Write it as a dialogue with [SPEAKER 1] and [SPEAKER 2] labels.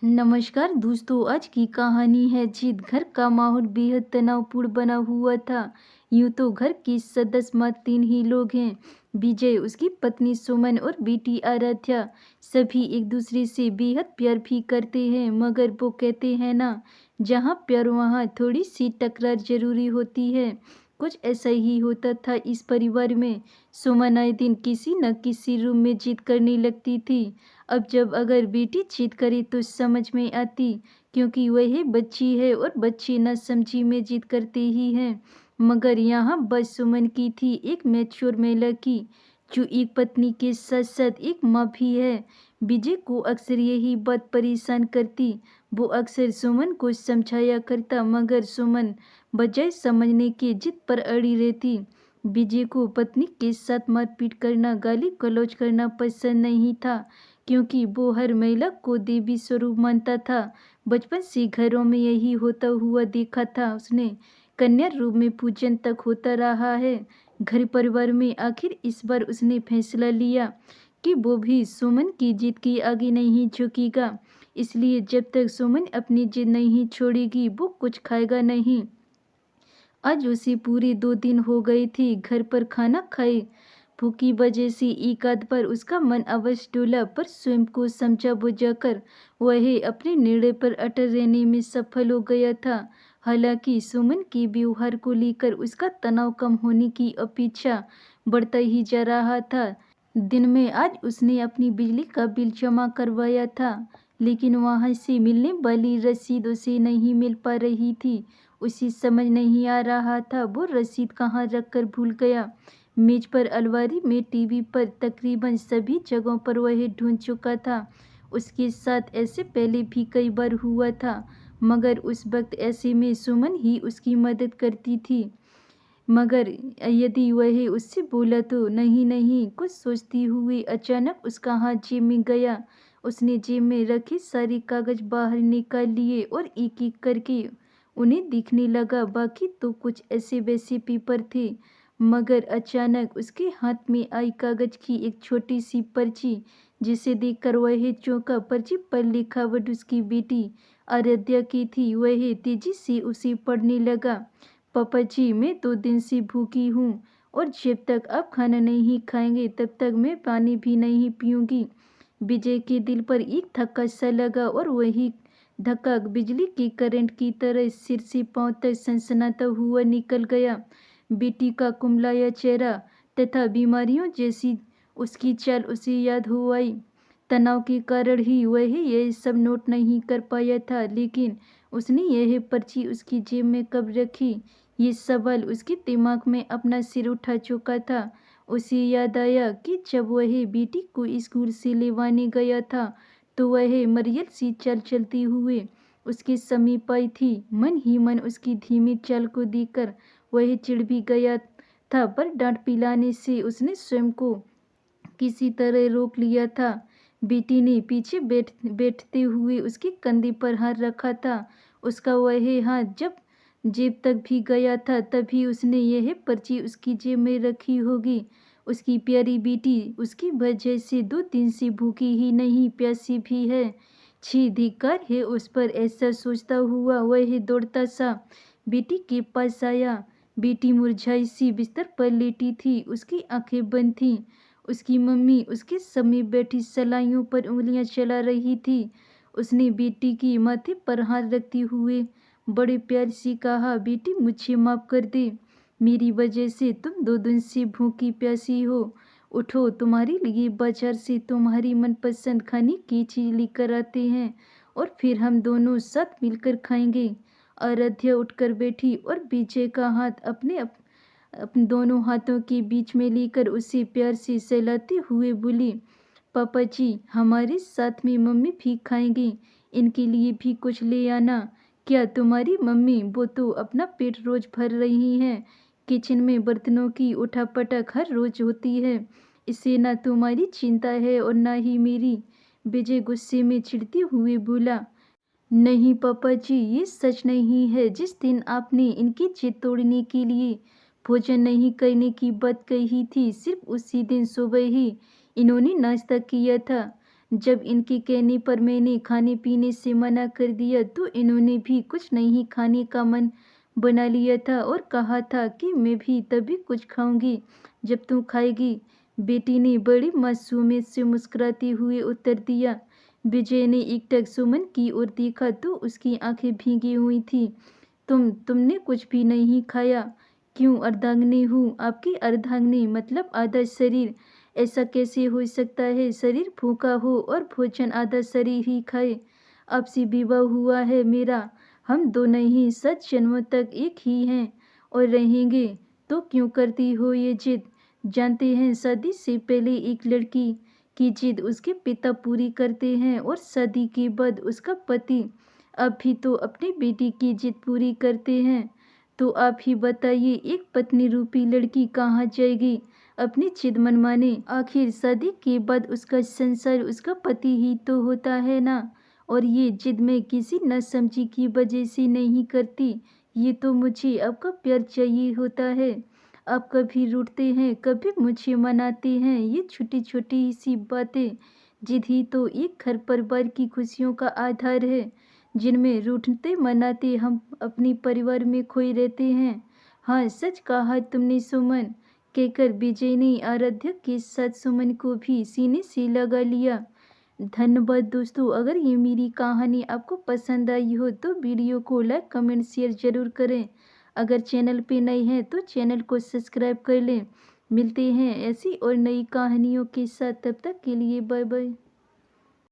[SPEAKER 1] नमस्कार दोस्तों, आज की कहानी है जिद। घर का माहौल बेहद तनावपूर्ण बना हुआ था। यूं तो घर के सदस्य मात्र 3 ही लोग हैं, विजय, उसकी पत्नी सुमन और बेटी आराध्या। सभी एक दूसरे से बेहद प्यार भी करते हैं, मगर वो कहते हैं ना, जहाँ प्यार वहाँ थोड़ी सी टकरार जरूरी होती है। कुछ ऐसा ही होता था इस परिवार में। सुमन आए दिन किसी न किसी रूम में जिद करने लगती थी। अब जब अगर बेटी जिद करे तो समझ में आती, क्योंकि वह बच्ची है और बच्चे न समझी में जिद करते ही हैं। मगर यहाँ बस सुमन की थी, एक मैच्योर महिला की, जो एक पत्नी के साथ साथ एक माँ भी है। विजय को अक्सर यही बात परेशान करती। वो अक्सर सुमन को समझाया करता, मगर सुमन बजाय समझने के जिद पर अड़ी रहती। विजय को पत्नी के साथ मारपीट करना, गाली गलौज करना पसंद नहीं था, क्योंकि वो हर महिला को देवी स्वरूप मानता था। बचपन से घरों में यही होता हुआ देखा था उसने। कन्या रूप में पूजन तक होता रहा है घर परिवार में। आखिर इस बार उसने फैसला लिया कि वो भी सुमन की जिद के आगे नहीं झुकेगा। इसलिए जब तक सुमन अपनी जिद नहीं छोड़ेगी, वो कुछ खाएगा नहीं। आज उसे पूरे 2 दिन हो गए थे घर पर खाना खाए। भूख की वजह से एक आध बार उसका मन अवश्य डोला, पर स्वयं को समझा बुझाकर वह अपने निर्णय पर अटल रहने में सफल हो गया था। हालांकि सुमन के व्यवहार को लेकर उसका तनाव कम होने की अपेक्षा बढ़ता ही जा रहा था। दिन में आज उसने अपनी बिजली का बिल जमा करवाया था, लेकिन वहां से मिलने वाली रसीद उसे नहीं मिल पा रही थी। उसे समझ नहीं आ रहा था वो रसीद कहाँ रखकर भूल गया। मेज पर, अलमारी में, टीवी पर, तकरीबन सभी जगहों पर वह ढूंढ चुका था। उसके साथ ऐसे पहले भी कई बार हुआ था, मगर उस वक्त ऐसे में सुमन ही उसकी मदद करती थी। मगर यदि वह उससे बोला तो नहीं नहीं, कुछ सोचती हुई अचानक उसका हाथ जेब में गया। उसने जेब में रखे सारे कागज बाहर निकाल लिए और एक एक करके उन्हें दिखने लगा। बाकी तो कुछ ऐसे वैसे पेपर थे, मगर अचानक उसके हाथ में आई कागज की एक छोटी सी पर्ची, जिसे देखकर वह चौंका। पर्ची पर लिखावट उसकी बेटी आराध्या की थी। वह तेजी से उसे पढ़ने लगा। पापा जी, मैं 2 दिन से भूखी हूँ और जब तक आप खाना नहीं खाएंगे तब तक मैं पानी भी नहीं पीऊँगी। विजय के दिल पर एक धक्का सा लगा और वही धक्का बिजली के करंट की तरह सिर से पांव तक सनसनाता हुआ निकल गया। बेटी का कुमलाया चेहरा तथा बीमारियों जैसी उसकी चाल उसे याद हो आई। तनाव के कारण ही वह यह सब नोट नहीं कर पाया था, लेकिन उसने यह पर्ची उसकी जेब में कब रखी, ये सवाल उसके दिमाग में अपना सिर उठा चुका था। उसे याद आया कि जब वह बेटी को स्कूल से लेवाने गया था, तो वह मरियल सी चल चलती हुए उसके समीप आई थी। मन ही मन उसकी धीमी चाल को देखकर वह चिढ़ भी गया था, पर डांट पिलाने से उसने स्वयं को किसी तरह रोक लिया था। बेटी ने पीछे बैठते हुए उसके कंधे पर हाथ रखा था। उसका वह हाथ जब जेब तक भी गया था, तभी उसने यह पर्ची उसकी जेब में रखी होगी। उसकी प्यारी बेटी उसकी वजह से 2 दिन से भूखी ही नहीं, प्यासी भी है। छी, धिक्कार है उस पर। ऐसा सोचता हुआ वह दौड़ता सा बेटी के पास आया। बेटी मुरझाई सी बिस्तर पर लेटी थी, उसकी आंखें बंद थीं। उसकी मम्मी उसके समीप बैठी सलाइयों पर उंगलियां चला रही थी। उसने बेटी की माथे पर हाथ रखते हुए बड़े प्यार से कहा, बेटी, मुझे माफ कर दे। मेरी वजह से तुम 2 दिन से भूखी प्यासी हो। उठो, तुम्हारे लिए बाजार से तुम्हारी मनपसंद खाने की चीज लेकर आते हैं और फिर हम दोनों साथ मिलकर खाएंगे। आराध्या उठकर बैठी और विजय का हाथ अपने दोनों हाथों के बीच में लेकर उसे प्यार से सहलाते हुए बोली, पापा जी, हमारे साथ में मम्मी भी खाएंगी, इनके लिए भी कुछ ले आना। क्या तुम्हारी मम्मी, वो तो अपना पेट रोज भर रही हैं। किचन में बर्तनों की उठापटक हर रोज होती है, इससे ना तुम्हारी चिंता है और ना ही मेरी। विजय गुस्से में चिढ़ते हुए बोला, नहीं पापा जी, ये सच नहीं है। जिस दिन आपने इनकी जिद तोड़ने के लिए भोजन नहीं करने की बात कही थी, सिर्फ उसी दिन सुबह ही इन्होंने नाश्ता किया था। जब इनके कहने पर मैंने खाने पीने से मना कर दिया तो इन्होंने भी कुछ नहीं खाने का मन बना लिया था और कहा था कि मैं भी तभी कुछ खाऊंगी जब तू खाएगी। बेटी ने बड़ी मासूमियत से मुस्कुराते हुए उत्तर दिया। विजय ने एकटक सुमन की ओर देखा तो उसकी आंखें भीगी हुई थी। तुमने कुछ भी नहीं खाया? क्यों अर्धांगिनी हूँ? आपकी अर्धांगिनी मतलब आधा शरीर? ऐसा कैसे हो सकता है? शरीर भूखा हो और भोजन आधा शरीर ही खाए। आपसे विवाह हुआ है मेरा, हम दोनों ही 7 जन्मों तक एक ही हैं और रहेंगे। तो क्यों करती हो ये जिद? जानते हैं शादी से पहले एक लड़की की जिद उसके पिता पूरी करते हैं और शादी के बाद उसका पति। आप भी तो अपनी बेटी की जिद पूरी करते हैं। तो आप ही बताइए, एक पत्नी रूपी लड़की कहाँ जाएगी अपनी जिद मनवाने? आखिर शादी के बाद उसका संसार उसका पति ही तो होता है ना। और ये जिद मैं किसी नासमझी की वजह से नहीं करती। ये तो मुझे आपका प्यार चाहिए होता है। आप कभी रूठते हैं, कभी मुझे मनाते हैं। ये छोटी छोटी सी बातें जिद ही तो एक घर परिवार की खुशियों का आधार है, जिनमें रूठते मनाते हम अपने परिवार में खोए रहते हैं। हाँ, सच कहा तुमने सुमन, कहकर विजय ने आराध्या के साथ सुमन को भी सीने से लगा लिया। धन्यवाद दोस्तों। अगर ये मेरी कहानी आपको पसंद आई हो तो वीडियो को लाइक कमेंट शेयर ज़रूर करें। अगर चैनल पे नए हैं तो चैनल को सब्सक्राइब कर लें। मिलते हैं ऐसी और नई कहानियों के साथ, तब तक के लिए बाय बाय।